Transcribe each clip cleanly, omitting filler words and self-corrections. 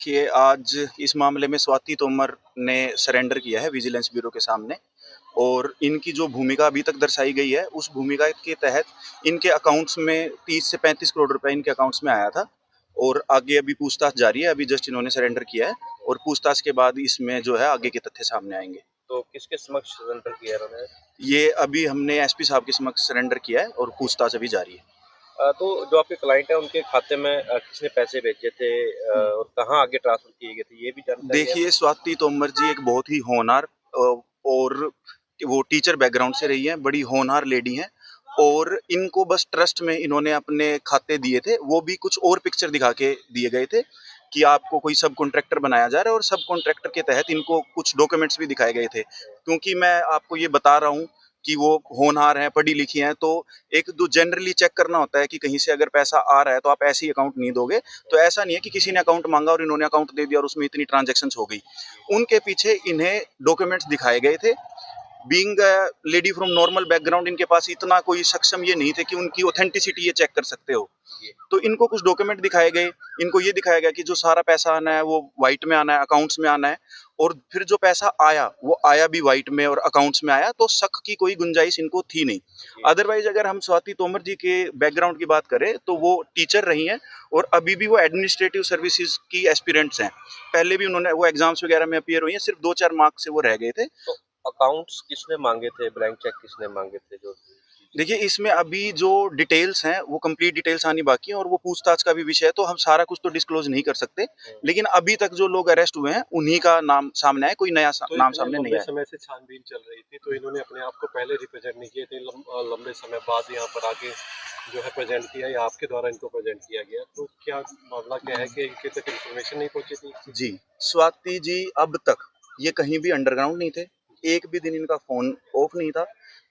कि आज इस मामले में स्वाति तोमर ने सरेंडर किया है विजिलेंस ब्यूरो के सामने। और इनकी जो भूमिका अभी तक दर्शाई गई है, उस भूमिका के तहत इनके अकाउंट्स में 30 से 35 करोड़ रुपए इनके अकाउंट्स में आया था। और आगे अभी पूछताछ जारी है। अभी जस्ट इन्होंने सरेंडर किया है और पूछताछ के बाद इसमें जो है आगे के तथ्य सामने आएंगे। तो किसके समक्ष सरेंडर किया इन्होंने? ये अभी हमने एसपी साहब के समक्ष सरेंडर किया है और पूछताछ अभी जारी है। तो जो आपके क्लाइंट है उनके खाते में किसने पैसे भेजे थे और कहाँ आगे ट्रांसफर किए गए थे, ये भी जानकारी है? देखिए, स्वाति तोमर जी एक बहुत ही होनहार और वो टीचर बैकग्राउंड से रही हैं, बड़ी होनहार लेडी हैं। और इनको बस ट्रस्ट में इन्होंने अपने खाते दिए थे, वो भी कुछ और पिक्चर दिखा के दिए गए थे कि आपको कोई सब कॉन्ट्रैक्टर बनाया जा रहा है। और सब कॉन्ट्रैक्टर के तहत इनको कुछ डॉक्यूमेंट्स भी दिखाए गए थे। क्योंकि मैं आपको ये बता रहा हूँ कि वो होनहार हैं, पढ़ी लिखी हैं, तो एक दो जनरली चेक करना होता है कि कहीं से अगर पैसा आ रहा है तो आप ऐसे ही अकाउंट नहीं दोगे। तो ऐसा नहीं है कि किसी ने अकाउंट मांगा और इन्होंने अकाउंट दे दिया और उसमें इतनी ट्रांजैक्शंस हो गई। उनके पीछे इन्हें डॉक्यूमेंट्स दिखाए गए थे। Being a lady from normal background, इनके पास इतना कोई सक्षम ये नहीं थे कि उनकी ऑथेंटिसिटी ये चेक कर सकते हो। तो इनको कुछ डॉक्यूमेंट दिखाए गए। इनको ये दिखाया गया कि जो सारा पैसा आना है वो व्हाइट में आना है, अकाउंट्स में आना है। और फिर जो पैसा आया वो आया भी व्हाइट में और अकाउंट्स में आया। तो शक की कोई गुंजाइश इनको थी नहीं। अदरवाइज अगर हम स्वाति तोमर जी के बैकग्राउंड की बात करें तो वो टीचर रही हैं और अभी भी वो एडमिनिस्ट्रेटिव सर्विसेज की एस्पिरेंट्स हैं। पहले भी उन्होंने वो एग्जाम्स वगैरह में अपीयर हुई हैं, सिर्फ 2-4 मार्क्स से वो रह गए थे। तो अकाउंट्स किसने मांगे थे, ब्लैंक चेक किसने मांगे थे जो? देखिए, इसमें अभी जो डिटेल्स हैं वो कंप्लीट डिटेल्स आनी बाकी है और वो पूछताछ का भी विषय है, तो हम सारा कुछ तो डिस्क्लोज नहीं कर सकते। लेकिन अभी तक जो लोग अरेस्ट हुए हैं उन्हीं का नाम सामने आया, कोई नया तो नाम इतने सामने नहीं लंबे आया। समय से छानबीन चल रही थी, तो इन्होंने अपने आप को पहले रिप्रेजेंट नहीं किए थे, लंबे समय बाद यहाँ पर आके जो है प्रेजेंट किया या आपके द्वारा इनको प्रेजेंट किया गया, तो क्या मामला क्या है कि इनके तक इन्फॉर्मेशन नहीं पहुंची थी? जी, स्वाति जी अब तक ये कहीं भी अंडरग्राउंड नहीं थे। एक भी दिन इनका फ़ोन ऑफ नहीं था।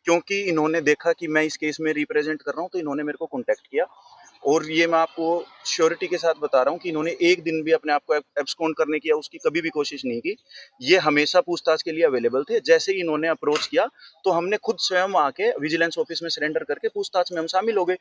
क्योंकि इन्होंने देखा कि मैं इस केस में रिप्रेजेंट कर रहा हूँ, तो इन्होंने मेरे को कॉन्टैक्ट किया। और ये मैं आपको श्योरिटी के साथ बता रहा हूँ कि इन्होंने एक दिन भी अपने आप को एब्सकॉन्ड करने की या उसकी कभी भी कोशिश नहीं की। ये हमेशा पूछताछ के लिए अवेलेबल थे। जैसे ही इन्होंने अप्रोच किया, तो हमने खुद स्वयं आके विजिलेंस ऑफिस में सरेंडर करके पूछताछ में हम शामिल हो गए।